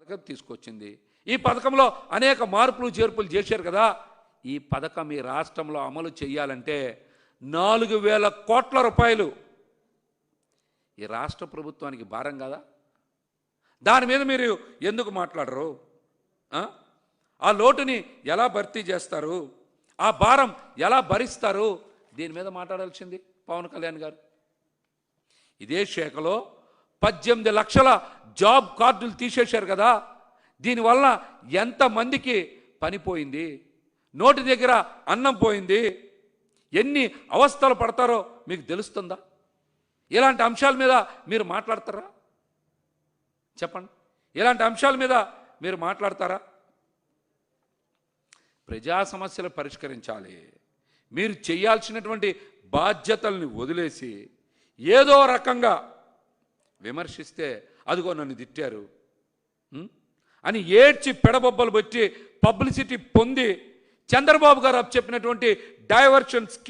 పథకం తీసుకొచ్చింది. ఈ పథకంలో అనేక మార్పులు చేర్పులు చేశారు కదా. ఈ పథకం ఈ రాష్ట్రంలో అమలు చేయాలంటే 4,000 కోట్ల రూపాయలు ఈ రాష్ట్ర ప్రభుత్వానికి భారం కదా. దాని మీద మీరు ఎందుకు మాట్లాడరు? ఆ లోటుని ఎలా భర్తీ చేస్తారు? ఆ భారం ఎలా భరిస్తారు? దీని మీద మాట్లాడాల్సింది పవన్ కళ్యాణ్ గారు. ఇదే శాఖలో 18 లక్షల జాబ్ కార్డులు తీసేశారు కదా. దీనివల్ల ఎంతమందికి పని పోయింది, నోటి దగ్గర అన్నం పోయింది, ఎన్ని అవస్థలు పడతారో మీకు తెలుస్తుందా? ఇలాంటి అంశాల మీద మీరు మాట్లాడతారా? చెప్పండి, ఇలాంటి అంశాల మీద మీరు మాట్లాడతారా? ప్రజా సమస్యలు పరిష్కరించాలి. మీరు చేయాల్సినటువంటి బాధ్యతల్ని వదిలేసి ఏదో రకంగా విమర్శిస్తే అదిగో నన్ను తిట్టారు అని ఏడ్చి పెడబొబ్బలు పెట్టి పబ్లిసిటీ పొంది చంద్రబాబు గారు చెప్పినటువంటి డైవర్షన్ స్కీమ్